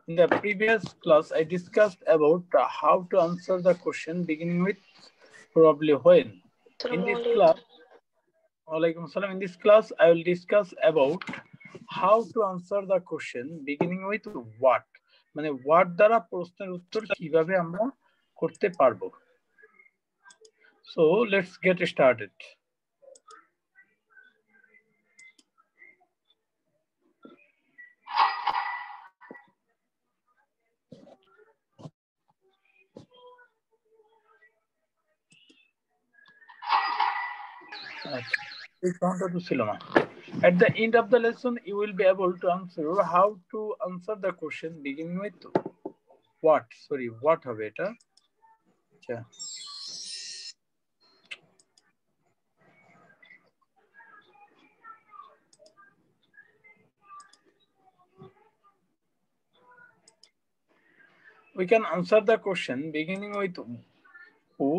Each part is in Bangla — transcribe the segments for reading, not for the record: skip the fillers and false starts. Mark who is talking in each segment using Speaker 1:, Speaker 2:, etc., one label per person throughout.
Speaker 1: In the previous class, I discussed about how to answer the question beginning with probably when. In this class, in this class, I will discuss about how to answer the question beginning with what. মানে what দ্বারা প্রশ্নের উত্তর কিভাবে আমরা করতে পারবো। So let's get started. At the end of the lesson, you will be able to answer how to answer the question beginning with what. Sorry, what হবে এটা? আচ্ছা। We can answer the question beginning with who.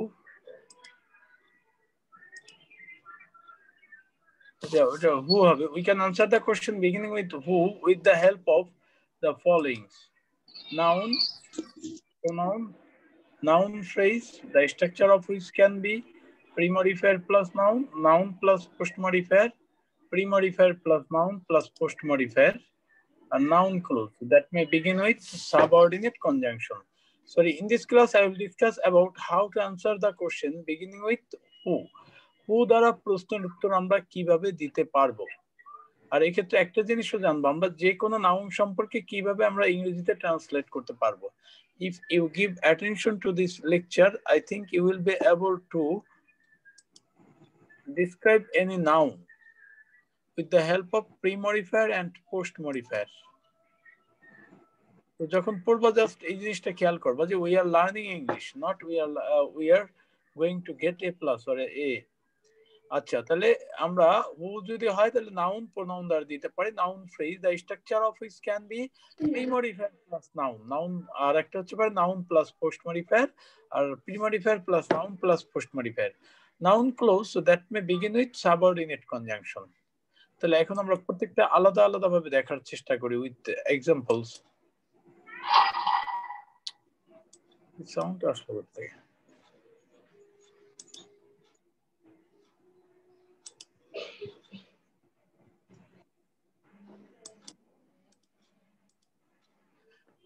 Speaker 1: Who হবে? We can answer the question beginning with who with the help of the following: noun, pronoun, noun phrase, the structure of which can be pre-modifier plus noun, noun plus post-modifier, pre-modifier plus noun plus post-modifier, a noun clause that may begin with subordinate conjunction. Sorry, in this class I will discuss about how to answer the question beginning with who. Who দ্বারা প্রশ্নের উত্তর আমরা কিভাবে দিতে পারবো। আর এই ক্ষেত্রে একটা জিনিসও জানবো আমরা যে কোনো নাউন সম্পর্কে কিভাবে আমরা ইংরেজিতে ট্রান্সলেট করতে পারবো। If you give attention to this lecture, I think you will be able to describe any noun with the help of pre-modifier and post-modifier. তো যখন পড়বা জাস্ট এই জিনিসটা খেয়াল করবা যে we are learning English, not we are going to get a plus or a. আচ্ছা, তাহলে আমরা who যদি হয় তাহলে noun pronoun দ্বারা দিতে পারি, noun phrase the structure of which can be pre-modifier plus noun, noun আর একটা হচ্ছে পারে noun plus post-modifier R pre-modifier plus noun plus post-modifier, noun clause so that may begin with subordinate conjunction. তাহলে এখন আমরা প্রত্যেকটা আলাদা আলাদা ভাবে দেখার চেষ্টা করি with examples. সাউন্ড আসলে করতে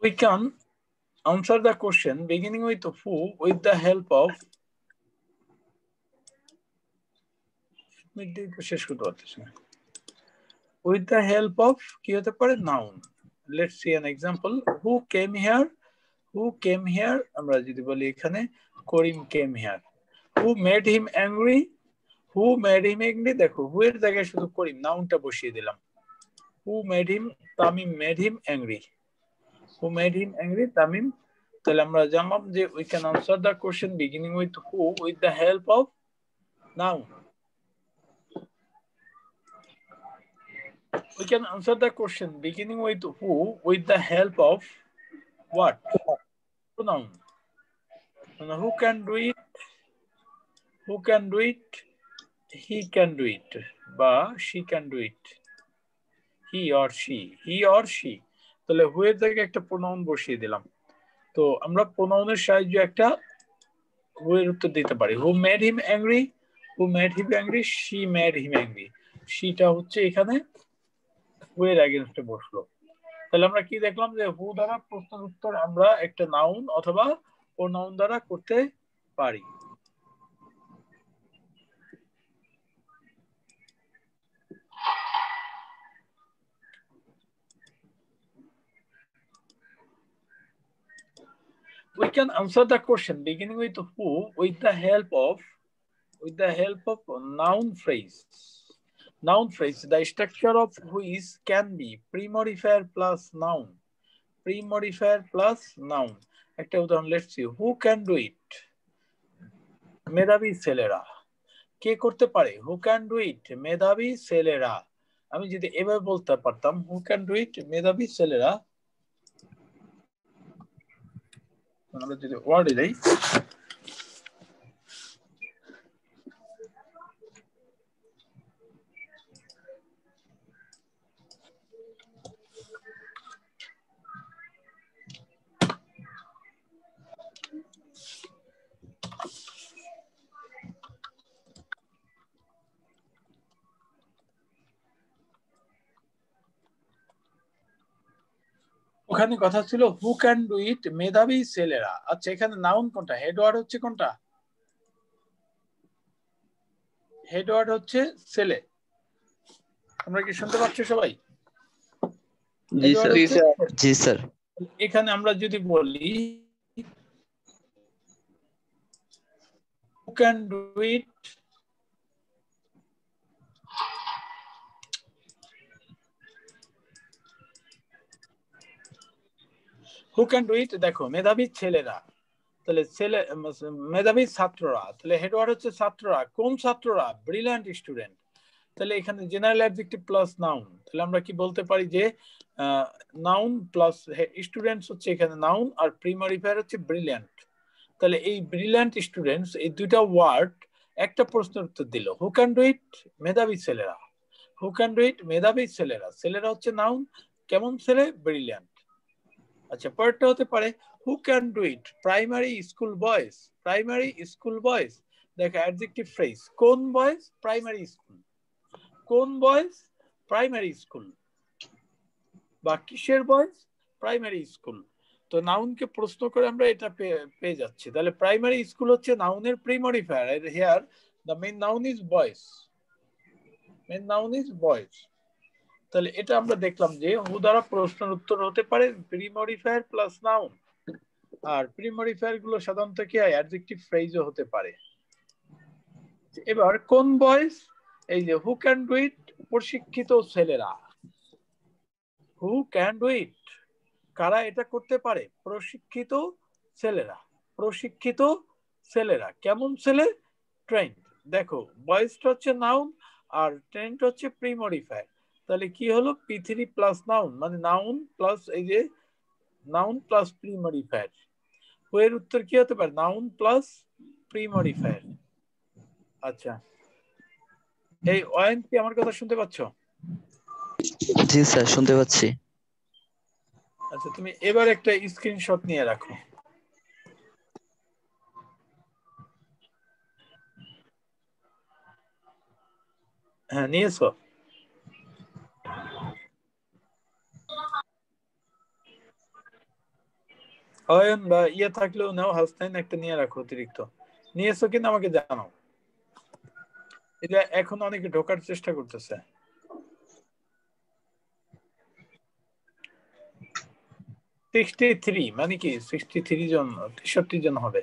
Speaker 1: we can answer the question beginning with who with the help of with the help of কি হতে পারে noun. Let's see an example. Who came here? Who came here? আমরা যদি বলি এখানে করিম came here. Who made him angry? Who made him angry? দেখো who এর জায়গায় শুধু করিম নাউনটা বসিয়ে দিলাম. Who made him? Tamim made him angry. Who made him angry? Tamim. তাহলে আমরা জানলাম যে we can answer the question beginning with who with the help of noun. We can answer the question beginning with who with the help of what? Pronoun. Who can do it? Who can do it? He can do it. Ba she can do it. He or she. He or she. তাহলে who এর জায়গায় একটা pronoun বসিয়ে দিলাম। তো আমরা pronoun-এর সাহায্যে একটা who এর উত্তর দিতে পারি। Who made him angry? Who made him angry? She made him angry. Sheটা হচ্ছে এখানে who এর against-এ বসলো। তাহলে আমরা কি দেখলাম যে who দ্বারা প্রশ্নের উত্তর আমরা একটা নাউন অথবা প্রোনাউন দ্বারা করতে পারি। We can answer the question beginning with who with the help of noun phrase. Noun phrase, the structure of which can be pre-modifier plus noun. Pre-modifier plus noun. একটা উদাহরণ, let's see. Who can do it? মেধাবী ছেলেরা। কে করতে পারে? Who can do it? মেধাবী ছেলেরা। আমি যদি এভাবে বলতে পারতাম who can do it? মেধাবী ছেলেরা। আমরা যদি ওয়ার্ডে দেই ওখানে কথা ছিল হু ক্যান ডু ইট, মেধাবী ছেলেরা। আচ্ছা এখানে নাউন কোনটা, হেডওয়ার্ড হচ্ছে কোনটা? হেডওয়ার্ড হচ্ছে ছেলে। তোমরা কি শুনতে পাচ্ছ সবাই?
Speaker 2: জি স্যার।
Speaker 1: এখানে আমরা যদি বলি হু can do it, who can do ইট, দেখো মেধাবী ছেলেরা, তাহলে ছেলে মেধাবী ছাত্ররা, তাহলে হেডওয়ার্ড হচ্ছে ছাত্ররা। কোন ছাত্ররা? Brilliant student. তাহলে এখানে জেনারেল অ্যাডজেক্টিভ প্লাস নাউন, তাহলে আমরা কি বলতে পারি যে নাউন প্লাস স্টুডেন্টস হচ্ছে এখানে নাউন, আর প্রিমরিফায়ার হচ্ছে ব্রিলিয়ান্ট। তাহলে এই ব্রিলিয়ান্ট স্টুডেন্টস, এই দুইটা ওয়ার্ড একটা প্রশ্নের উত্তর দিল। হু ক্যান ডু ইট, মেধাবী ছেলেরা। হু ক্যান ডু ইট, মেধাবী ছেলেরা। ছেলেরা হচ্ছে নাউন, কেমন ছেলে? ব্রিলিয়ান্ট। আচ্ছা পরেরটা হতে পারে হু can do it, primary school boys. Primary school boys, দেখো অ্যাডজেক্টিভ ফ্রেজ, কোন বয়েজ? Primary school. কোন বয়েজ? Primary school. বা কিসের বয়েজ? Primary school. তো নাউনকে প্রশ্ন করে আমরা এটা পেয়ে যাচ্ছি। তাহলে প্রাইমারি স্কুল হচ্ছে নাউনের premodifier. Here the main noun is boys, main noun is boys. তাহলে এটা আমরা দেখলাম যে হু দ্বারা প্রশ্নের উত্তর হতে পারে প্রিমরিফায়ার প্লাস নাউন, আর প্রিমরিফায়ার গুলো সাধারণত কি হয়? অ্যাডজেক্টিভ ফ্রেজও হতে পারে। এবার কোন বয়েজ? এই যে হু ক্যান ডু ইট, প্রশিক্ষিত ছেলেরা। হু ক্যান ডু ইট, কারা এটা করতে পারে? প্রশিক্ষিত ছেলেরা। প্রশিক্ষিত ছেলেরা কেমন ছেলে? ট্রেন্ড। দেখো বয়েজটা হচ্ছে নাউন আর ট্রেন্ড হচ্ছে প্রিমরিফায়ার। তাহলে কি হলো? P3 প্লাস নাউন, মানে নাউন প্লাস এই যে নাউন প্লাস প্রিমরিফায়ার। এর উত্তর কি হতে পারে? Noun plus premodifier. আচ্ছা এই অয়ন কি আমার কথা শুনতে পাচ্ছ?
Speaker 2: জি স্যার শুনতে পাচ্ছি।
Speaker 1: আচ্ছা তুমি এবার একটা স্ক্রিনশট নিয়ে রাখো। হ্যাঁ নিয়েছো? অয়ন বা ইয়ে থাকলেও নাও, হাসনাইন একটা নিয়ে রাখো অতিরিক্ত। নিয়েছো কিনা আমাকে জানাও। এটা এখন অনেকে ঢোকার চেষ্টা করতেছে। 63 মানে কি? 63 জন, 63 জন হবে।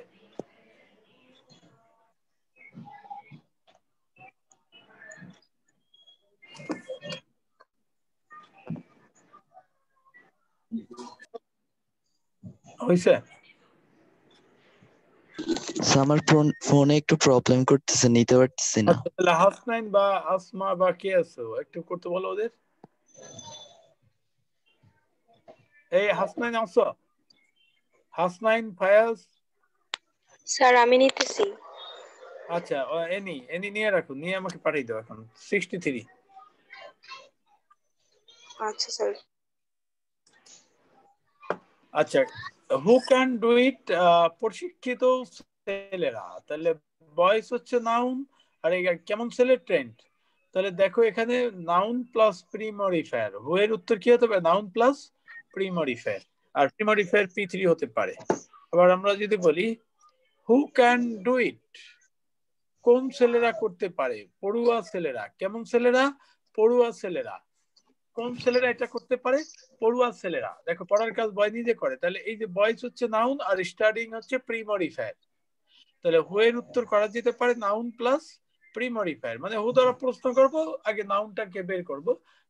Speaker 1: হইছে?
Speaker 2: আমার ফোনে একটু প্রবলেম করতেছে, নিতে পারতেছি না।
Speaker 1: তাহলে হাসনাইন বা আসমা বা কে আছো একটু করতে বলো ওদের। এই হাসনাইন আছো? হাসনাইন, ফায়াজ।
Speaker 3: স্যার আমি নিতেছি।
Speaker 1: আচ্ছা এনি এনি নিয়ে রাখো, নিয়ে আমাকে পাঠিয়ে দাও এখন। 63।
Speaker 3: আচ্ছা স্যার।
Speaker 1: আচ্ছা হু ক্যান ডু ইট, প্রশিক্ষিত ছেলেরা। তাহলে বয়েস হচ্ছে নাউন, আর কেমন ছেলে? ট্রেন্ড। তাহলে দেখো এখানে নাউন প্লাস প্রিমরিফায়ার। হু এর উত্তর কি হতে পারে? নাউন প্লাস প্রিমরিফায়ার, আর প্রিমরিফায়ার P3 হতে পারে। আবার আমরা যদি বলি হু ক্যান ডু ইট, কোন ছেলেরা করতে পারে? পড়ুয়া ছেলেরা। কেমন ছেলেরা? পড়ুয়া ছেলেরা। কোন ছেলেরা এটা করতে পারে? পড়ুয়া ছেলেরা। দেখো পড়ার কাজ বয় নিজে করে। তাহলে এই যে বয়েজ হচ্ছে নাউন আর স্টাডিং হচ্ছে প্রিমরিফায়ার। তাহলে হু এর উত্তর করা যেতে পারে নাউন প্লাস প্রিমরিফায়ার। মানে হু দ্বারা প্রশ্ন করব, আগে নাউনটাকে বের করব।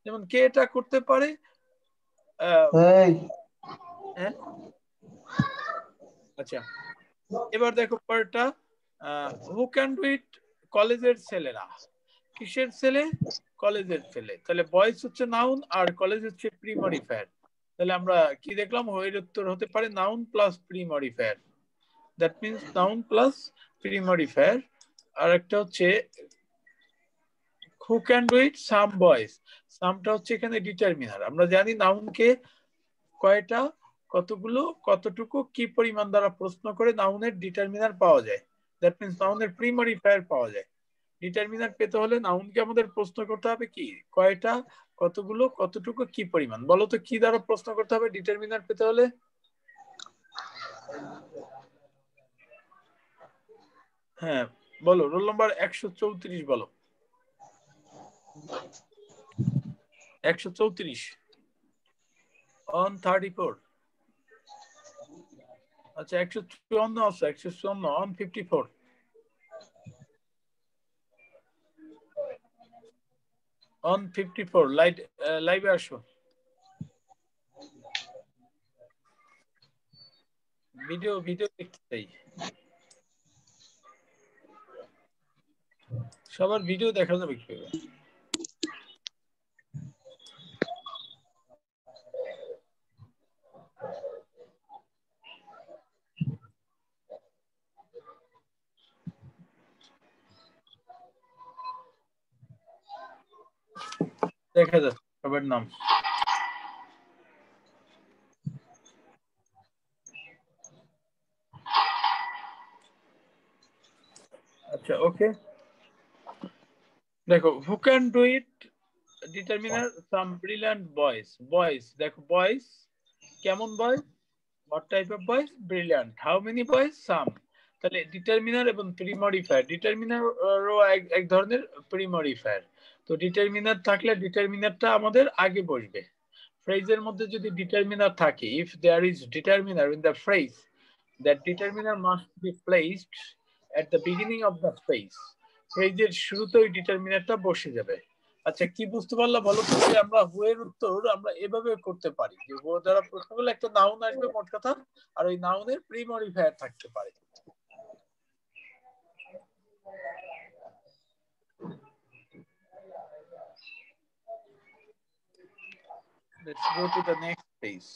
Speaker 1: যেমন কে এটা করতে পারে? হ্যাঁ আচ্ছা এবার দেখো পরেরটা, হু ক্যান ডু ইট, কলেজের ছেলেরা। কিসের ছেলে? কলেজের ছেলে। তাহলে বয়েজ হচ্ছে নাউন আর কলেজ হচ্ছে প্রিমরিফায়ার। তাহলে আমরা কি দেখলাম? এর উত্তর হতে পারে noun plus premodifier. That means noun plus premodifier. আর একটা হচ্ছে who can do it some boys. সামটা হচ্ছে এখানে ডিটারমিনার। আমরা জানি নাউনকে কয়টা, কতগুলো, কতটুকু, কি পরিমাণ দ্বারা প্রশ্ন করে নাউনের ডিটারমিনার পাওয়া যায়। দ্যাট মিন্স নাউনের প্রিমরিফায়ার পাওয়া যায়। ডিটারমিনার পেতে হলে নাউনকে আমাদের প্রশ্ন করতে হবে কি কয়টা, কতগুলো, কতটুকু, কি পরিমাণ। বলো তো কি দ্বারা প্রশ্ন করতে হবে ডিটারমিনার পেতে হলে? হ্যাঁ বলো, রোল নাম্বার 134 বলো। 134 on 34। আচ্ছা 154 আছে, 154 on 54। on 54 লাইভে আসো। ভিডিও দেখতে চাই, সবার ভিডিও দেখা যাবে কিভাবে? দেখা যাচ্ছে সবার নাম। আচ্ছা ওকে, দেখো হু can do it determiner some brilliant boys. Boys দেখো, বয়েজ কেমন boys, what type of boys? Brilliant. How many boys? Some. তাহলে ডিটারমিনার এবং প্রিমডিফায়ার, ডিটারমিনারও এক ধরনের প্রিমডিফায়ার। তো ডিটারমিনার থাকলে ডিটারমিনারটা আমাদের আগে বসবে। ফ্রেজের মধ্যে যদি ডিটারমিনার থাকে, if there is determiner in the phrase, that determiner must be placed at the beginning of the phrase. ফ্রেজের শুরুতে ওই ডিটারমিনারটা বসে যাবে। আচ্ছা কি বুঝতে পারলা বলো তো? যে আমরা হু এর উত্তর আমরা এভাবে করতে পারি যে হু দ্বারা প্রশ্ন করলে একটা নাউন আসবে মোট কথা, আর ওই নাউনের প্রিমডিফায়ার থাকতে পারে। Let's go to the next page.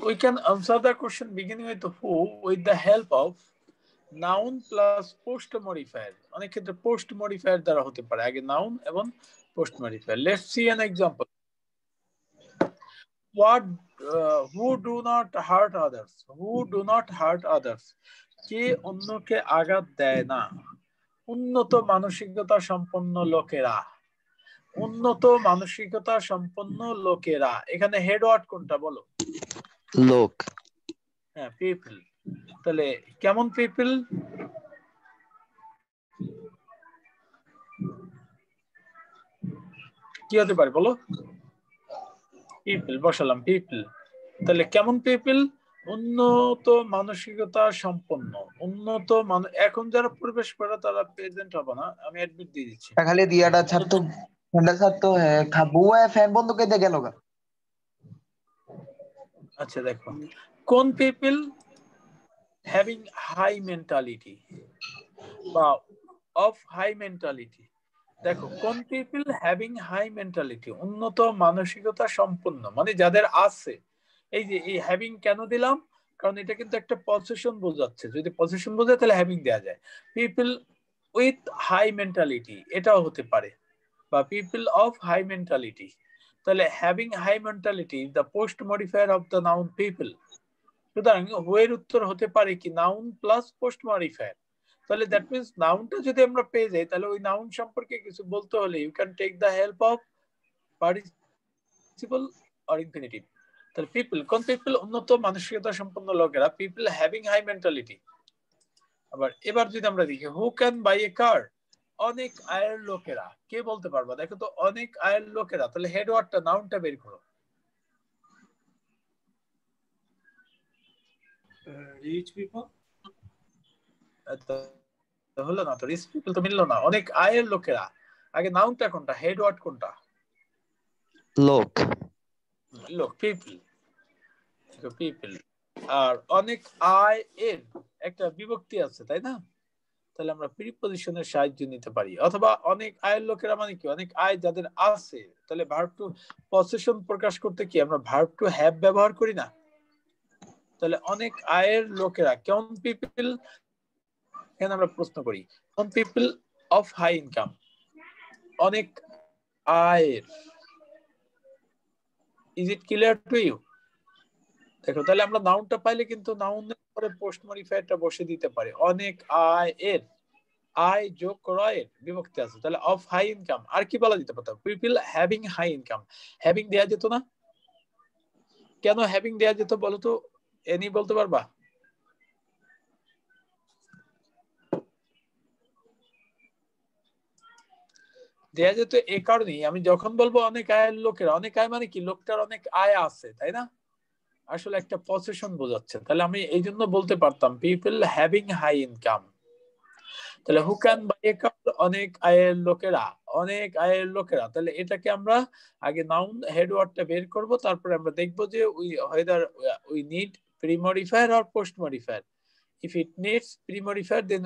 Speaker 1: We can answer the question beginning with who with the help of noun plus post modifier. অনেক ক্ষেত্রে পোস্ট মডিফায়ার দ্বারা হতে পারে, আগে নাউন এবং post modifier. Let's see an example. What who do not hurt others? Who do not hurt others? কে অন্যকে আঘাত দেয় না? উন্নত মানসিকতা সম্পন্ন লোকেরা। উন্নত মানসিকতা সম্পন্ন লোকেরা, এখানে হেড ওয়ার্ড কোনটা বলো?
Speaker 2: লোক।
Speaker 1: হ্যাঁ পিপল। তাহলে কেমন পিপল? কি হতে পারে বলো? পিপল বসালাম, পিপল। তাহলে কেমন পিপল? উন্নত মানসিকতা সম্পন্ন। উন্নত এখন যারা প্রবেশ করে তারা প্রেজেন্ট হবে না, আমি অ্যাডমিট দিয়ে দিচ্ছি।
Speaker 4: খালি দিয়াটা ছাড়তো ঠান্ডা ছাড়তো বুয়া ফ্যান বন্ধ করে গেল গা।
Speaker 1: আচ্ছা দেখো, কোন পিপল হ্যাভিং হাই মেন্টালিটি বা অফ হাই মেন্টালিটি। দেখো কোন পিপল হ্যাভিং হাই মেন্টালিটি, উন্নত মানসিকতা সম্পন্ন, মানে যাদের আছে। এই যে এই হ্যাভিং কেন দিলাম? কারণ এটা কিন্তু একটা পজিশন বোঝাচ্ছে, যদি পজিশন বোঝায় তাহলে হ্যাভিং দেওয়া যায়। পিপল উইথ হাই মেন্টালিটি এটাও হতে পারে, বা পিপল অফ হাই মেন্টালিটি। তাহলে having high mentality the post modifier of the noun people. সুতরাং এর উত্তর হতে পারে কি নাউন প্লাস পোস্ট মডিফায়ার। তাহলে দ্যাট মিন্স নাউনটা যদি আমরা পেয়ে যাই, তাহলে ওই নাউন সম্পর্কে কিছু বলতে হলে you can take the help of participle or infinitive. তাহলে পিপল, কোন পিপল? উন্নত মানসিকতা সম্পন্ন লোকেরা, পিপল হ্যাভিং হাই মেন্টালিটি। আবার এবার যদি আমরা দেখি হু ক্যান বাই এ কার, অনেক আয়ের লোকেরা। কে বলতে পারবা? দেখো তো অনেক আয়ের লোকেরা, তাহলে হেড ওয়ার্ডটা নাউনটা বের করো।
Speaker 5: Rich people.
Speaker 1: হলো না তো, রিচ পিপল তো মিললো না। অনেক আয়ের লোকেরা, আগে নাউনটা কোনটা, হেড ওয়ার্ড কোনটা?
Speaker 2: লোক।
Speaker 1: লোক, পিপল। পিপল। আর অনেক আয় এর একটা বিভক্তি আছে তাই না? তাহলে আমরা প্রিপজিশনের সাহায্য নিতে পারি। অথবা অনেক আয়ের লোকেরা মানে কি, অনেক আয় যাদের আছে। তাহলে ভার্ব টু পসেশন প্রকাশ করতে কি আমরা ভার্ব টু হ্যাভ ব্যবহার করি না? তাহলে অনেক আয়ের লোকেরা, কোন পিপল? এখানে আমরা প্রশ্ন করি কোন পিপল অফ হাই ইনকাম, অনেক আয়ের। Is it clear to you? দেখো তাহলে আমরা নাউনটা পাইলে কিন্তু নাউনের পরে পোস্ট মডিফায়ারটা বসে দিতে পারি। অনেক আয়ের, আয় যোগ রয়ের বিভক্তি আছে, তাহলে অফ হাই ইনকাম। আর কি বলা যেতে পারতো? People having high income. Having দেয়া যেত না? কেন হ্যাভিং দেয়া যেত বলো তো? এনি বলতে পারবা? দেয়া যেত এই কারণেই, আমি যখন বলবো অনেক আয়ের লোকেরা, অনেক আয় মানে কি? লোকটার অনেক আয় আছে, তাই না? আসলে একটা পজিশন বোঝাচ্ছে। তাহলে আমি এই জন্য বলতে পারতাম পিপল হ্যাভিং হাই ইনকাম। তাহলে হু ক্যান বাই এ কার? অনেক আয়ের লোকেরা, অনেক আয়ের লোকেরা। তাহলে এটাকে আমরা আগে নাউন হেড ওয়ার্ডটা বের করব, তারপরে আমরা দেখব যে we need pre modifier or post modifier. If it needs pre modifier then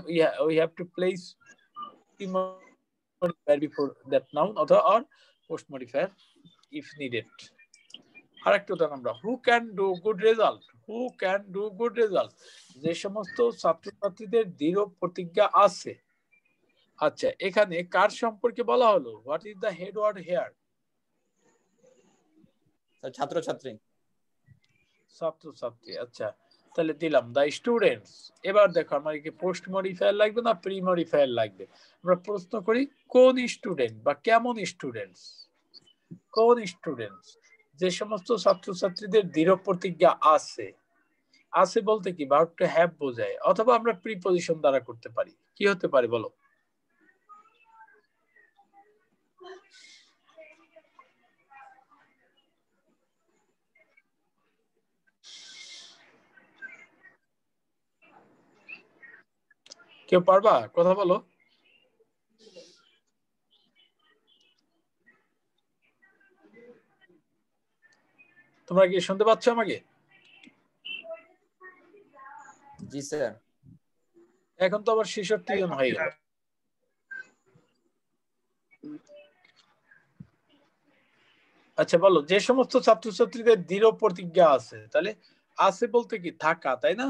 Speaker 1: we have to place pre modifier before that noun or post modifier if needed. আরেকটা উদাহরণ আমরা, who can do good result. Who can do good result, যে সমস্ত ছাত্রছাত্রীদের দৃঢ় প্রতিজ্ঞা আছে। আচ্ছা, এখানে কার সম্পর্কে বলা হলো? What is the head word here?
Speaker 6: ছাত্রছাত্রী।
Speaker 1: ছাত্রছাত্রী। আচ্ছা, তাহলে দিলাম দ্য স্টুডেন্টস। এবার দেখো আমার কি পোস্ট মডিফায়ার লাগবে না প্রি মডিফায়ার লাগবে? আমরা প্রশ্ন করি কোন স্টুডেন্ট বা কেমন স্টুডেন্টস? কোন স্টুডেন্টস? যে সমস্ত ছাত্রছাত্রীদের দৃঢ় প্রতিজ্ঞা আছে। আছে বলতে কি ভার্ব টু হ্যাভ বোঝায়, অথবা আমরা প্রিপজিশন দ্বারা করতে পারি। কি হতে পারে বলো? কেউ পারবা? কথা বলো। তোমরা কি শুনতে পাচ্ছ আমাকে?
Speaker 6: জি স্যার।
Speaker 1: এখন তো আবার 66 জন হয়ে গেল। আচ্ছা বলো, যে সমস্ত ছাত্রছাত্রীদের দৃঢ় প্রতিজ্ঞা আছে। তাহলে আছে বলতে কি থাকা, তাই না?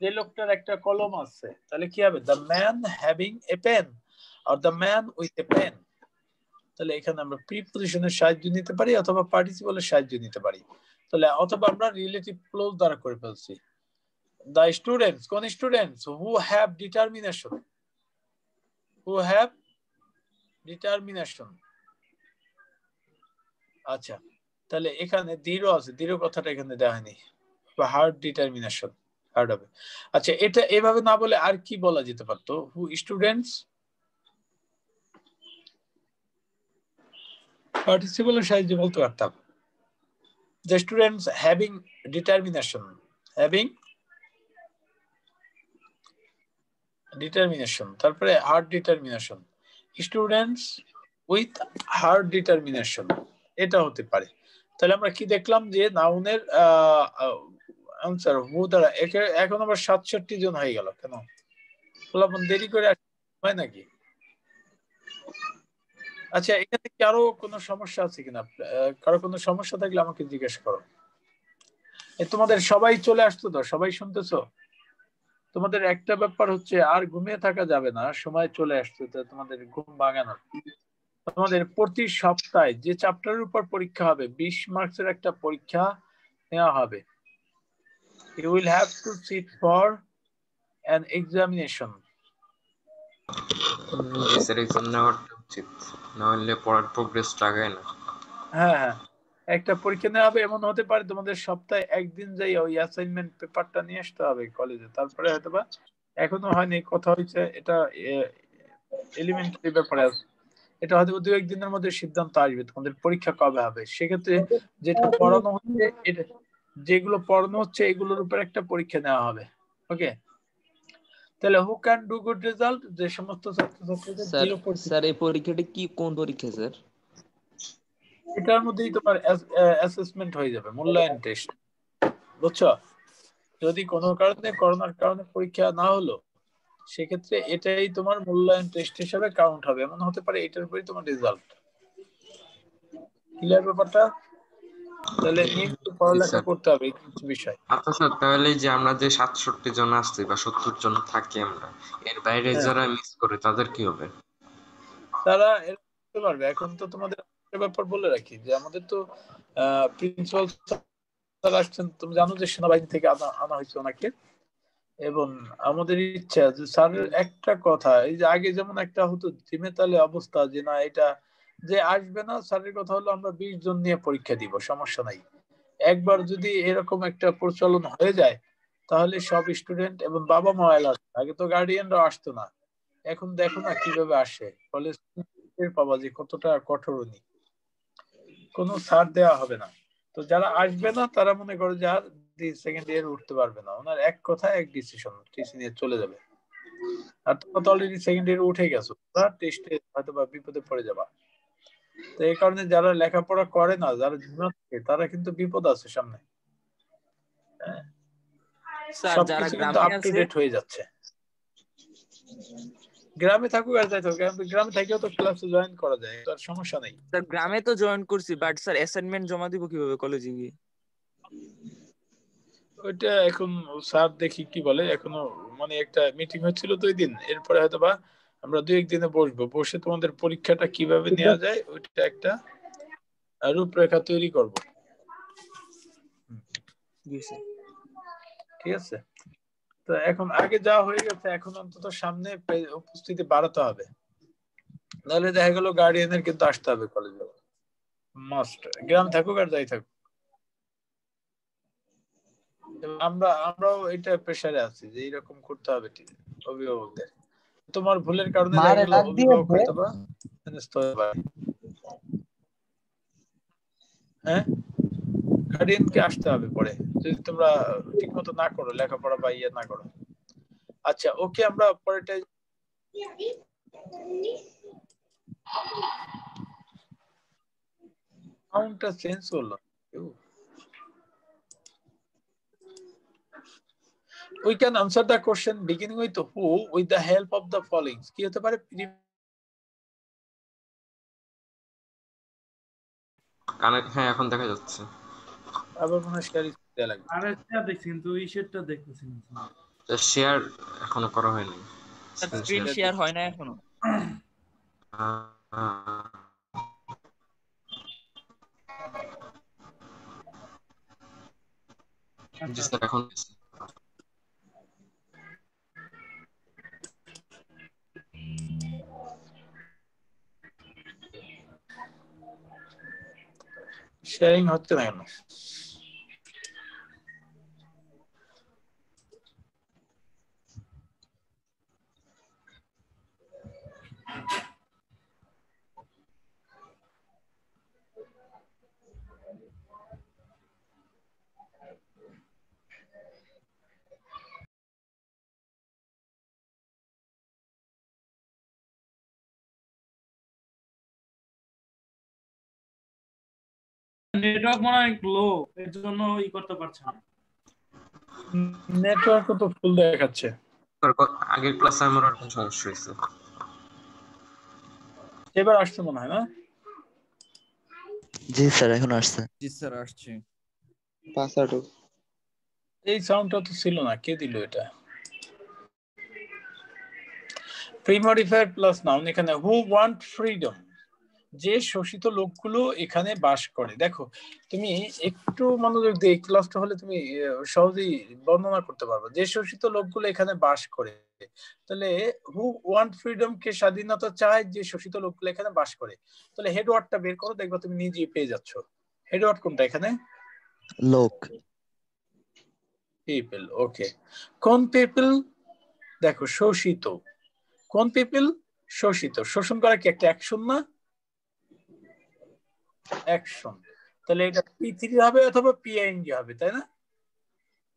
Speaker 1: যে লোকটার একটা কলম আছে, তাহলে কি হবে? The man having a pen or the man with a pen. তাহলে এখানে আমরা প্রিপজিশনের সাহায্য নিতে পারি অথবা পার্টিসিপলের সাহায্য নিতে পারি। তাহলে অথবা আমরা রিলেটিভ ক্লোজ দ্বারা করে ফেলছি। দ্য স্টুডেন্টস, কোন students? Who have determination. Who have determination. আচ্ছা, তাহলে এখানে দৃঢ় আছে, দৃঢ় কথাটা এখানে দেওয়া হয়নি, হার্ড ডিটারমিনেশন হার্ড হবে। আচ্ছা, এটা এভাবে না বলে আর কি বলা যেতে পারতো? হু স্টুডেন্টস পার্টিসিপলের সাহায্যে বলতে পারতাম the students having determination, having determination, তারপরে hard determination, students with hard determination, এটা হতে পারে। তাহলে আমরা কি দেখলাম যে নাউনের আনসার হু দ্বারা এখন আবার 67 জন হয়ে গেল। কেন বললাম দেরি করে হয় নাকি? আচ্ছা, এখানে কি আরো কোনো সমস্যা আছে কিনা? কারো কোনো সমস্যা থাকলে আমাকে জিজ্ঞেস করো। তোমাদের সবাই চলে আসতো তো? সবাই শুনতেছো? তোমাদের একটা ব্যাপার হচ্ছে আর ঘুমিয়ে থাকা যাবে না, সময় চলে আসছে, তোমাদের ঘুম ভাঙানোর। তোমাদের প্রতি সপ্তাহে যে চ্যাপ্টারের উপর পরীক্ষা হবে, 20 মার্কসের একটা পরীক্ষা নেওয়া হবে। You will have to sit for an examination.
Speaker 7: Sir exam নেওয়াটা উচিত, না হলে পড়ার প্রোগ্রেস লাগায় না।
Speaker 1: হ্যাঁ হ্যাঁ, একটা পরীক্ষা নেওয়া হবে। এমন হতে পারে তোমাদের সপ্তাহে একদিন যাই ওই অ্যাসাইনমেন্ট পেপারটা নিয়ে আসতে হবে কলেজে, তারপরে হয়তোবা এখনো হয়নি, কথা হয়েছে, এটা এলিমেন্টারি ব্যাপারে আছে, এটা হয়তো 2-1 দিনের মধ্যে সিদ্ধান্ত আসবে তোমাদের পরীক্ষা কবে হবে। সেক্ষেত্রে যেটা পড়ানো হচ্ছে, এটা যেগুলো পড়ানো হচ্ছে এগুলোর উপর একটা পরীক্ষা নেওয়া হবে। ওকে, তাহলে হু ক্যান ডু গুড রেজাল্ট, যে সমস্ত ছাত্রছাত্রীদের
Speaker 2: স্যার এই পরীক্ষাটি কি কোন পরীক্ষা স্যার?
Speaker 1: এটার মধ্যেই তোমার অ্যাসেসমেন্ট হয়ে যাবে, মূল্যায়ন টেস্ট, বুঝছো? যদি কোনো কারণে করোনার কারণে পরীক্ষা না হলো, সেক্ষেত্রে এটাই তোমার মূল্যায়ন টেস্ট হিসেবে কাউন্ট হবে। এমন হতে পারে এটার উপরই তোমার রেজাল্ট। ক্লিয়ার ব্যাপারটা? তাহলে নিয়মিত পড়ালেখা করতে হবে এই কিছু বিষয়।
Speaker 7: আচ্ছা স্যার, তাহলে যে আমরা যে 67 জন আসছি বা 70 জন থাকি আমরা, এর বাইরে যারা মিস করে তাদের কি হবে?
Speaker 1: তারা করতে পারবে। এখন তো তোমাদের ব্যাপার বলে রাখি যে আমাদের তো প্রিন্সিপাল তারা আসছেন, তুমি জানো যে সেনাবাহিনী থেকে আনা হয়েছে ওনাকে। এবং আমাদের ইচ্ছা যে স্যারের একটা কথা, এই যে আগে যেমন একটা হতো জিমেতালে অবস্থা যে না এটা যে আসবে না, স্যারের কথা হলো আমরা 20 জন নিয়ে পরীক্ষা দিব, সমস্যা নাই। একবার যদি এরকম একটা প্রচলন হয়ে যায় তাহলে সব স্টুডেন্ট এবং বাবা মা আসবে। আগে তো গার্ডিয়ানরা আসতো না, এখন দেখো না কিভাবে আসে, ফলে পাবা যে কতটা কঠোর উনি, কোনো ছাড় দেওয়া হবে না। তো যারা আসবে না তারা মনে করো যে আর সেকেন্ড ইয়ার উঠতে পারবে না, ওনার এক কথা এক ডিসিশন, টিসি নিয়ে চলে যাবে। আর তোমরা তো অলরেডি সেকেন্ড ইয়ার উঠে গেছো, তোমরা টেস্টে হয়তো বা বিপদে পড়ে যাবা। তো এই কারণে যারা লেখাপড়া করে না, যারা ঝিমাচ্ছে, তারা কিন্তু বিপদ আছে সামনে।
Speaker 8: স্যার যারা
Speaker 1: সবকিছু কিন্তু
Speaker 8: গ্রামে
Speaker 1: আপ টু
Speaker 8: আছে,
Speaker 1: ডেট হয়ে যাচ্ছে। গ্রামে থাকুক আর যাই থাকুক, গ্রামে থেকেও তো ক্লাসে জয়েন করা যায়, তার সমস্যা নেই।
Speaker 8: স্যার গ্রামে তো জয়েন করছি, বাট স্যার অ্যাসাইনমেন্ট জমা দিব কিভাবে কলেজে গিয়ে?
Speaker 1: ওইটা এখন স্যার দেখি কি বলে, এখনো মানে একটা মিটিং হচ্ছিল 2 দিন, এরপরে হয়তো বা আমরা 2-1 দিনে বসবো, বসে তোমাদের পরীক্ষাটা কিভাবে নেওয়া যায় ওইটা একটা রূপরেখা তৈরি করব। ঠিক আছে, তো এখন আগে যা হয়ে গেছে, এখন অন্তত সামনে উপস্থিতি বাড়াতে হবে, নাহলে দেখা গেল গার্ডিয়ানের কিন্তু আসতে হবে কলেজে, মাস্ট, গ্রাম থাকুক আর যাই থাকুক। আমরাও এটা প্রেসারে আছি যে এইরকম করতে হবে ঠিক অভিভাবকদের। তোমার ভুলের কারণে দেখা
Speaker 4: মারে
Speaker 1: গেল
Speaker 4: ডাক দিয়ে
Speaker 1: অভিভাবক হয়তো বা হ্যাঁ, গার্ডিয়ানকে আসতে হবে পরে যদি তোমরা ঠিক মতো না করো, লেখাপড়া বা ইয়ে না করো। আচ্ছা ওকে, আমরা পরেরটা সাউন্ডটা চেঞ্জ করলো। We can answer the question beginning with who with the help of the following. কি হতে পারে?
Speaker 7: হ্যাঁ এখন দেখা যাচ্ছে।
Speaker 1: আবার মনে হয় শেয়ার দেয়া লাগবে।
Speaker 5: আরেকটা দেখছি কিন্তু এই শেয়ারটা দেখতেছি না।
Speaker 7: শেয়ার এখনো করা হয়নি,
Speaker 8: স্ক্রিন শেয়ার হয় না এখনো।
Speaker 7: জি স্যার এখন
Speaker 1: শেয়ারিং হচ্ছে না কেন?
Speaker 5: নেটওয়ার্ক মনে হয় লো, এর জন্য ই করতে পারছে না।
Speaker 1: নেটওয়ার্ক তো ফুল দেখাচ্ছে।
Speaker 7: আগের ক্লাসে আমার এরকম সমস্যা হয়েছে।
Speaker 1: এবার আসছে মনে হয় না?
Speaker 2: জি স্যার এখন আসছে।
Speaker 6: জি স্যার আসছে।
Speaker 4: পাসওয়ার্ড
Speaker 1: এই সাউন্ডটা তো ছিল না, কে দিল এটা? প্রিমডিফায়ার প্লাস নাউন, এখানে হু ওয়ান্ট ফ্রিডম, যে শোষিত লোকগুলো এখানে বাস করে। দেখো তুমি একটু মনোযোগ দিয়ে ক্লাসটা হলে তুমি সহজেই বর্ণনা করতে পারবে, যে শোষিত লোকগুলো এখানে বাস করে। তাহলে হু ওয়ান্ট ফ্রিডম, কে স্বাধীনতা চায়, যে শোষিত লোকগুলো এখানে বাস করে। তাহলে হেডওয়ার্ডটা বের করো, দেখবা তুমি নিজেই পেয়ে যাচ্ছ। হেডওয়ার্ড কোনটা এখানে?
Speaker 2: লোক।
Speaker 1: পিপল, ওকে। কোন পিপল? দেখো শোষিত, কোন পিপল? শোষিত। শোষণ করা কি একটা অ্যাকশন না? অ্যাকশন, তাহলে এটা P3 হবে অথবা PING হবে, তাই না?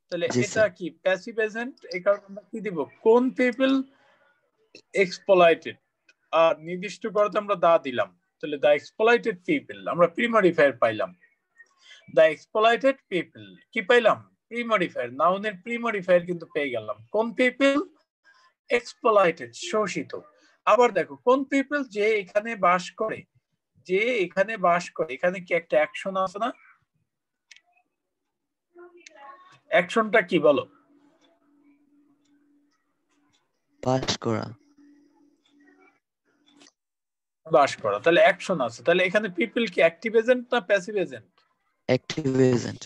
Speaker 1: তাহলে এটা কি প্যাসিভ এজেন্ট, এই কারণে আমরা কি দিব? কোন পিপল এক্সপ্লয়েটেড, আর নির্দিষ্ট করতে আমরা দা দিলাম, তাহলে দা এক্সপ্লয়েটেড পিপল, আমরা প্রিমডিফায়ার পাইলাম। দা এক্সপ্লয়েটেড পিপল কি পাইলাম? প্রিমডিফায়ার, নাউনের প্রিমডিফায়ার কিন্তু পেয়ে গেলাম। কোন পিপল এক্সপ্লয়েটেড, শোষিত। আবার দেখো কোন পিপল, যে এখানে বাস করে, যে এখানে বাস করে, এখানে কি একটা অ্যাকশন আছে না? অ্যাকশনটা কি বলো?
Speaker 2: বাস করা।
Speaker 1: বাস করা, তাহলে অ্যাকশন আছে। তাহলে এখানে পিপল কি অ্যাক্টিভ এজেন্ট না প্যাসিভ এজেন্ট?
Speaker 2: Active agent.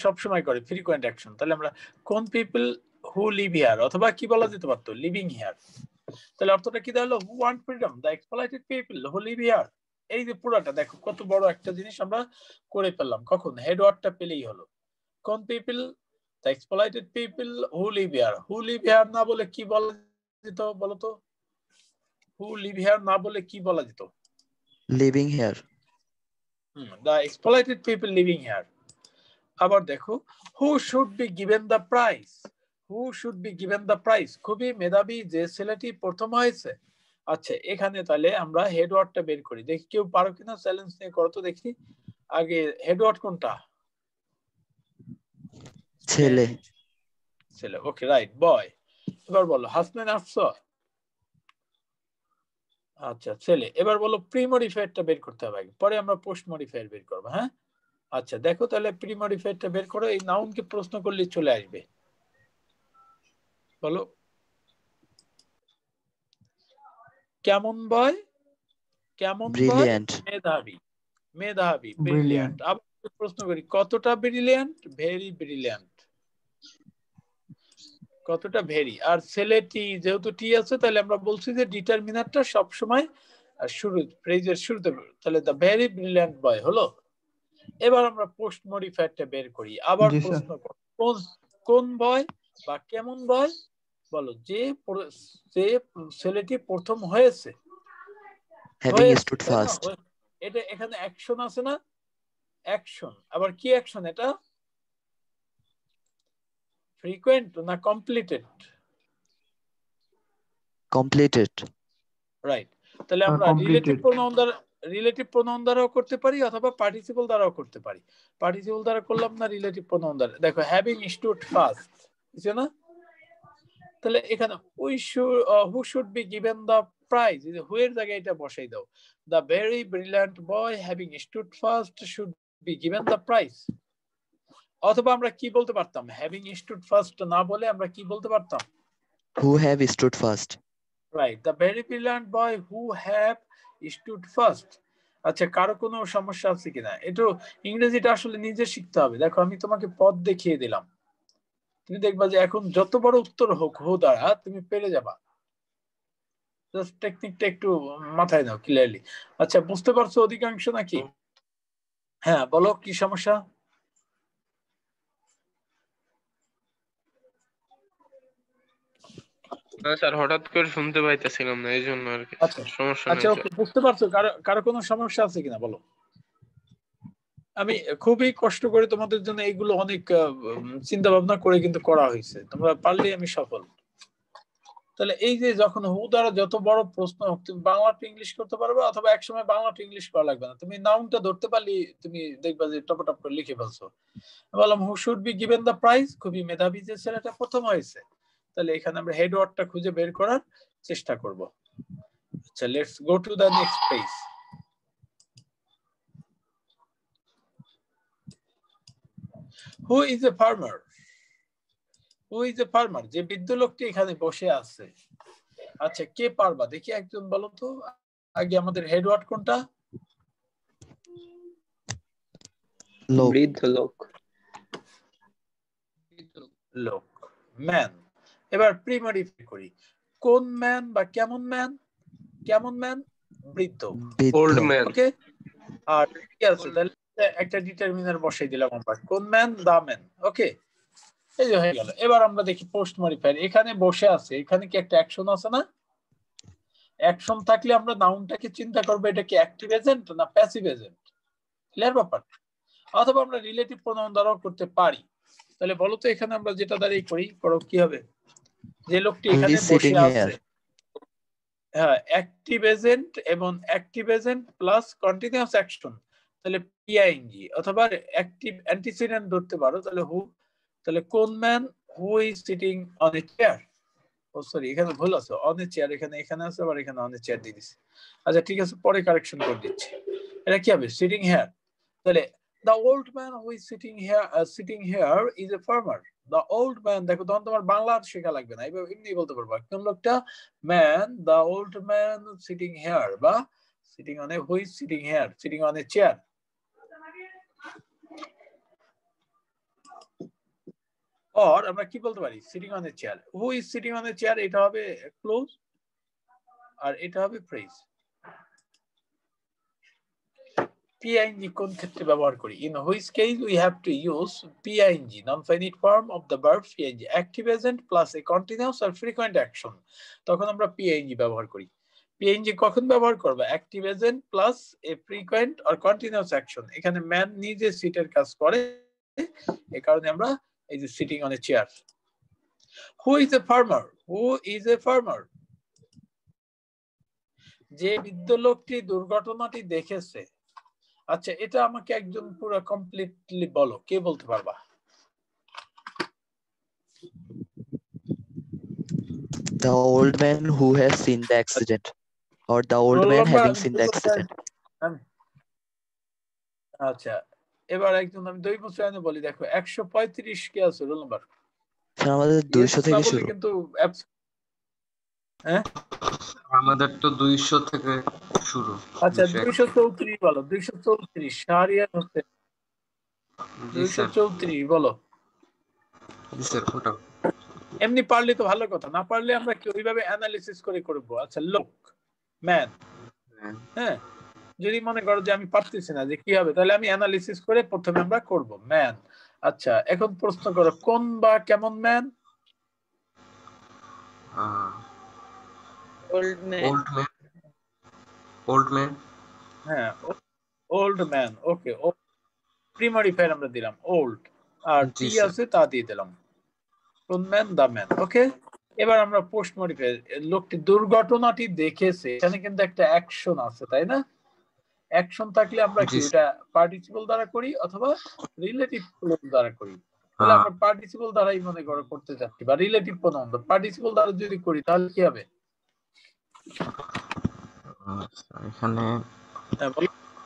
Speaker 1: সব সময় করে ফ্রিকোয়েন্ট অ্যাকশন। তাহলে আমরা কোন পিপল হু লিভ হিয়ার, অথবা কি বলা যেতে পারতো, লিভিং হিয়ার। তাহলে অর্থটা কি দাঁড়ালো, who want freedom, the exploited people who live here. এই যে পুরোটা দেখো কত বড় একটা জিনিস আমরা করে ফেললাম, কখন হেড ওয়ার্ডটা পেলেই হলো। কোন people, the exploited people who live here. Who live here না বলে কি বলা যেত বলতো, হু লিভ হিয়ার না বলে কি বলা যেত?
Speaker 2: Living here.
Speaker 1: The exploited people living here. আবার দেখো, হু should be given the prize, who should be given the prize, খুবই মেধাবী যে ছেলেটি প্রথম হয়েছে। আচ্ছা, এখানে তাহলে আমরা হেডওয়ার্ডটা বের করি, দেখি কেউ পারো কিনা, চ্যালেঞ্জ নিয়ে করো তো দেখি। আগে হেডওয়ার্ড কোনটা?
Speaker 2: ছেলে।
Speaker 1: ছেলে, ওকে রাইট, বয়। এবার বলো হাসনাইন আফসা। আচ্ছা ছেলে। এবার বলো প্রি মডিফায়ারটা বের করতে হবে আগে, পরে আমরা পোস্ট মডিফায়ার বের করবো। হ্যাঁ আচ্ছা দেখো তাহলে প্রি মডিফায়ারটা বের করো, এই নাউনকে প্রশ্ন করলে চলে আসবে। বলো কেমন বয়, কেমন বয়,
Speaker 2: ব্রিলিয়ান্ট।
Speaker 1: মেধাবী, মেধাবী, ব্রিলিয়ান্ট। আবার প্রশ্ন করি, কতটা ব্রিলিয়ান্ট? Very brilliant. কতটা ভেরি। আর ছেলেটি যেহেতু টি আছে, তাহলে আমরা বলছি যে ডিটারমিনারটা সব সময় শুরু, ফ্রেজের শুরুতে, তাহলে দ্য ভেরি ব্রিলিয়ান্ট বয় হলো। এবার আমরা পোস্ট মডিফায়ারটা বের করি। আবার প্রশ্ন করি, কোন বয় বা কেমন বয়? বলো যে ছেলেটি প্রথম হয়েছে, এটা এখানে অ্যাকশন আছে না, অ্যাকশন। আবার কি অ্যাকশন এটা, ফ্রিকোয়েন্ট না কমপ্লিটেড?
Speaker 2: কমপ্লিটেড।
Speaker 1: রাইট। তাহলে আমরা রিলেটিভ প্রোনাউন দ্বারাও করতে পারি অথবা পার্টিসিপল দ্বারাও করতে পারি। পার্টিসিপল দ্বারা করলাম না, রিলেটিভ প্রোনাউন দ্বারা। দেখো হ্যাভিং স্টুড ফার্স্ট, বুঝছো না? তাহলে এখানে who should be given the prize, who এর জায়গায় এটা বসাই দাও। The very brilliant boy having stood first should be given the prize. অথবা আমরা কি বলতে পারতাম, হ্যাভিং স্টুড ফার্স্ট না বলে আমরা কি বলতে পারতাম,
Speaker 2: who have stood first.
Speaker 1: Right, the very brilliant boy who have stood first. আচ্ছা কারো কোনো সমস্যা আছে কিনা? একটু ইংরেজিটা আসলে নিজে শিখতে হবে। দেখো আমি তোমাকে পদ দেখিয়ে দিলাম, তুমি দেখবা যে এখন যত বড় উত্তর হোক হু দ্বারা তুমি পেরে যাবা। জাস্ট টেকনিকটা একটু মাথায় নাও ক্লিয়ারলি। আচ্ছা বুঝতে পারছো অধিকাংশ নাকি? হ্যাঁ বলো কি সমস্যা?
Speaker 9: স্যার হঠাৎ করে শুনতে পাইতেছিলাম না, এই জন্য আর কি। সমস্যা নেই।
Speaker 1: আচ্ছা ওকে, বুঝতে পারছো? কারো কোনো সমস্যা আছে কিনা বলো। আমি খুবই কষ্ট করে তোমাদের জন্য এইগুলো অনেক চিন্তা ভাবনা করে কিন্তু করা হয়েছে, তোমরা পারলে আমি সফল। তাহলে এই যে যখন হু দ্বারা যত বড় প্রশ্ন হোক, তুমি বাংলা টু ইংলিশ করতে পারবে, অথবা একসময় বাংলা টু ইংলিশ করা লাগবে না, তুমি নাউনটা ধরতে পারলি তুমি দেখবা যে টপ টপ করে লিখে ফেলছো। বললাম হু should be given the prize, খুবই মেধাবী যে ছেলেটা প্রথম হয়েছে। তাহলে এখানে আমরা হেড ওয়ার্ডটা খুঁজে বের করার চেষ্টা করব। আচ্ছা let's go to the next page. Who is a farmer, who is a farmer, যে বৃদ্ধ লোকটি এখানে বসে আছে। আচ্ছা কে পারবা দেখি একজন বলো তো। আগে আমাদের হেড ওয়ার্ড কোনটা?
Speaker 2: বৃদ্ধ লোক।
Speaker 1: লোক, ম্যান। এবার প্রি মডিফাই করি, কোন ম্যান বা কেমন ম্যান? কেমন ম্যান? বৃদ্ধ,
Speaker 9: ওল্ড ম্যান।
Speaker 1: ওকে। আর কি আছে তাহলে একটা ডিটারমিনার বসাই দিলাম আমরা, কোন ম্যান? দা ম্যান, ওকে। এই যে হয়ে গেল। এবার আমরা দেখি পোস্ট মডিফায়ার, এখানে বসে আছে, এখানে কি একটা অ্যাকশন আছে না? অ্যাকশন থাকলে আমরা নাউনটাকে চিন্তা করবো এটা কি অ্যাক্টিভ এজেন্ট না প্যাসিভ এজেন্ট, ক্লিয়ার ব্যাপার। অথবা আমরা রিলেটিভ প্রোনাউন দ্বারাও করতে পারি। তাহলে বলো তো এখানে আমরা যেটা দ্বারাই করি, করো কি হবে? যে লোকটি এখানে বসে আছে, হ্যাঁ অ্যাক্টিভ এজেন্ট এবং active agent plus continuous action, তাহলে পিআইএনজি, অথবা অ্যাক্টিভ অ্যান্টিসিডেন্ট ধরতে পারো। তাহলে হু, তাহলে কোন man who is sitting on a chair, oh sorry এখানে ভুল আছে, অন এ চেয়ার এখানে আছে, আবার এখানে অন এ চেয়ার দিয়ে দিছি। আচ্ছা ঠিক আছে, পরে কারেকশন করে দিচ্ছি। এটা কি হবে? Sitting here. তাহলে the old man who is sitting here is a farmer. The old man, দেখো তখন তোমার বাংলা শেখা লাগবে না, এইভাবে এমনি বলতে পারবা কোন লোকটা, man, the old man sitting here, বা sitting on a, who is sitting here, sitting on a chair. Or আমরা কি বলতে পারি sitting on a chair, who is sitting on a chair, এটা হবে ক্লোজ আর এটা হবে ফ্রেজ। পিআইএনজি কোন ক্ষেত্রে ব্যবহার করি? In which case we have to use P I N G, non finite form of the verb P I N G, active agent plus a continuous আর ফ্রিকোয়েন্ট অ্যাকশন, তখন আমরা পিআইএনজি ব্যবহার করি। পিএনজি কখন ব্যবহার করব? Active agent plus a frequent আর কন্টিনিউয়াস অ্যাকশন। এখানে ম্যান নিজে সিটের কাজ করে, এই কারণে আমরা এই যে sitting on a chair. Who is a farmer? Who is a farmer? যে বৃদ্ধ লোকটি দুর্ঘটনাটি দেখেছে। আচ্ছা, এটা আমাকে একজন পুরো কমপ্লিটলি বলো, কে বলতে পারবা?
Speaker 2: The old man who has seen the accident, or the old
Speaker 1: roll
Speaker 2: man
Speaker 1: number
Speaker 2: having
Speaker 1: আমি
Speaker 2: seen
Speaker 1: দুই
Speaker 2: the
Speaker 1: বছর
Speaker 2: accident.
Speaker 1: আচ্ছা, এবার একজন আমি 2 বছর আগে বলি, দেখো 135 কে আছে রোল নাম্বার?
Speaker 2: স্যার আমাদের 200
Speaker 1: না
Speaker 2: থেকে
Speaker 1: বললে
Speaker 2: শুরু।
Speaker 1: কিন্তু হ্যাঁ
Speaker 7: আমাদের তো 200 থেকে শুরু।
Speaker 1: আচ্ছা 234 বলো, 234 শাহরিয়ার হোসেন,
Speaker 7: জি স্যার,
Speaker 1: 234 বলো।
Speaker 7: জি স্যার ওটা।
Speaker 1: এমনি পারলে তো ভালো কথা, না পারলে আমরা কি ওইভাবে অ্যানালিসিস করে করব। আচ্ছা, লোক, ম্যান, হ্যাঁ, যদি মনে করো যে আমি পারতেছি না যে কি হবে, তাহলে আমি অ্যানালিসিস করে প্রথমে আমরা করব ম্যান। আচ্ছা, এখন প্রশ্ন করো কোন বা কেমন man?
Speaker 8: Old man.
Speaker 7: Old man, old man.
Speaker 1: হ্যাঁ, ওল্ড ম্যান। ওকে, প্রিমরিফায়ার আমরা দিলাম ওল্ড, আর
Speaker 7: জি
Speaker 1: টি
Speaker 7: স্যার।
Speaker 1: আছে তা দিয়ে দিলাম। কোন ম্যান? দা ম্যান। ওকে, এবার আমরা পোস্ট মডিফায়ার, লোকটি দুর্ঘটনাটি দেখেছে, এখানে কিন্তু একটা অ্যাকশন আছে, তাই না? অ্যাকশন থাকলে আমরা কি
Speaker 7: জি
Speaker 1: ওটা পার্টিসিপল দ্বারা করি অথবা রিলেটিভ প্রোনাউন দ্বারা করি? তাহলে আমরা পার্টিসিপল দ্বারাই মনে করো করতে যাচ্ছি, বা রিলেটিভ প্রোনাউন। পার্টিসিপল দ্বারা যদি করি তাহলে কি হবে?
Speaker 7: এখানে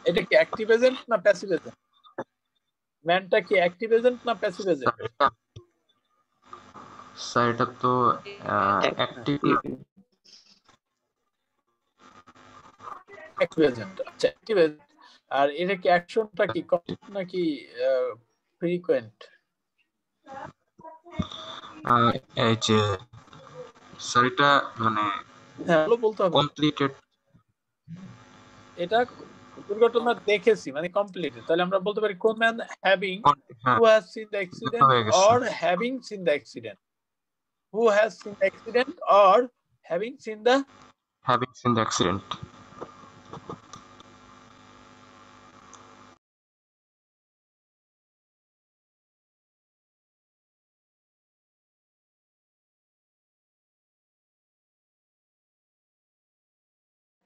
Speaker 1: এটা কি অ্যাক্টিভ এজেন্ট না প্যাসিভ এজেন্ট? ম্যানটা কি অ্যাক্টিভ এজেন্ট না প্যাসিভ এজেন্ট?
Speaker 7: স্যার এটা তো অ্যাক্টিভ
Speaker 1: এজেন্ট। আচ্ছা, অ্যাক্টিভ এজেন্ট। আর এটা কি অ্যাকশনটা কি কন্টিনিউয়াস নাকি ফ্রিকোয়েন্ট?
Speaker 7: এই যে স্যার এটা মানে
Speaker 1: হ্যাঁ, বলতে হবে।
Speaker 7: কমপ্লিটেড।
Speaker 1: এটা দুর্ঘটনা দেখেছি মানে কমপ্লিটেড, তাহলে আমরা বলতে পারি কোন man having, who has seen the accident or having seen the accident, who has seen the accident or having seen the
Speaker 7: accident.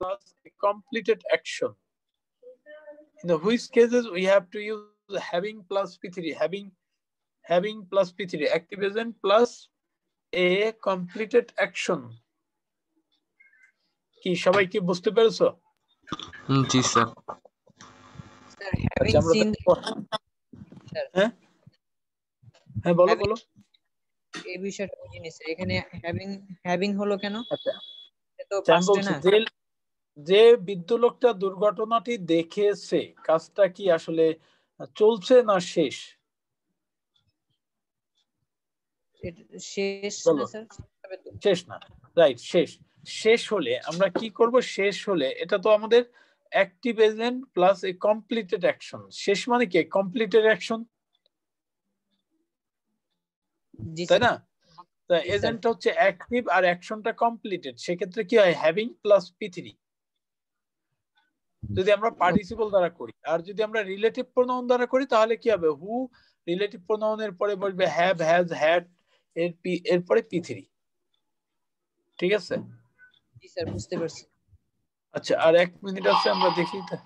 Speaker 1: plus a completed action. In the which cases we have to use having plus P3, having plus P3, active agent plus a completed action. কি সবাই কি বুঝতে পেরেছো?
Speaker 7: জি স্যার।
Speaker 8: স্যার হ্যাভিং সিন,
Speaker 1: হ্যাঁ হ্যাঁ বলো বলো।
Speaker 8: এই বিষয়টা বুঝিনি স্যার, এখানে হ্যাভিং হলো কেন?
Speaker 1: আচ্ছা,
Speaker 8: তো পাস্টে না,
Speaker 1: যে বৃদ্ধ লোকটা দুর্ঘটনাটি দেখেছে, কাজটা কি আসলে চলছে না শেষ?
Speaker 8: শেষ না স্যার,
Speaker 1: শেষ না, রাইট, শেষ। শেষ হলে আমরা কি করব? শেষ হলে এটা তো আমাদের অ্যাক্টিভ এজেন্ট প্লাস এ কমপ্লিটেড অ্যাকশন। শেষ মানে কি? কমপ্লিটেড অ্যাকশন, তাই না? তো এজেন্টটা হচ্ছে অ্যাক্টিভ আর অ্যাকশনটা কমপ্লিটেড, সেক্ষেত্রে কি হয়? হ্যাভিং প্লাস P3 যদি আমরা পার্টিসিপল দ্বারা করি। আর যদি আমরা রিলেটিভ প্রোনাউন দ্বারা করি তাহলে কি হবে? হু রিলেটিভ প্রোনাউনের পরে বসবে হ্যাভ, হ্যাজ, হ্যাড, এরপরে P3। ঠিক আছে?
Speaker 8: জি স্যার, বুঝতে পারছি।
Speaker 1: আচ্ছা, আর 1 মিনিট আছে, আমরা দেখি তা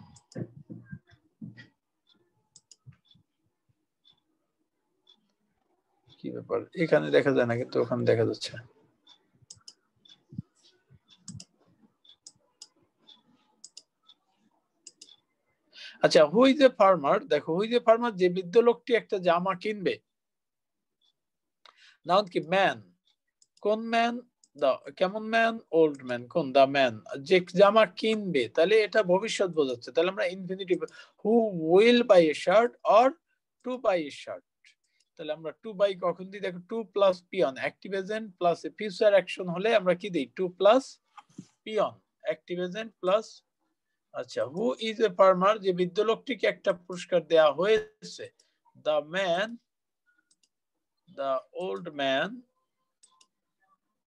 Speaker 1: কি ব্যাপার। এখানে দেখা যায় না কিন্তু ওখানে দেখা যাচ্ছে। আচ্ছা, হু ইজ এ ফার্মার, দেখো হু ইজ এ ফার্মার, যে বৃদ্ধ লোকটি একটা জামা কিনবে। নাউন কি? ম্যান। কোন ম্যান? দা। কেমন ম্যান? Old man. কোন? The man. যে জামা কিনবে, তাহলে এটা ভবিষ্যৎ বোঝাচ্ছে, তাহলে আমরা infinitive who will buy a shirt or to buy a shirt. তাহলে আমরা টু বাই কখন দিই দেখো, টু প্লাস পিয়ন active agent plus future action হলে আমরা কি দিই, টু প্লাস পিয়ন অ্যাক্টিভ এজেন্ট প্লাস। আচ্ছা, হু ইজ এ ফার্মার, যে বৃদ্ধ লোকটিকে একটা পুরস্কার দেওয়া হয়েছে। The man, the old man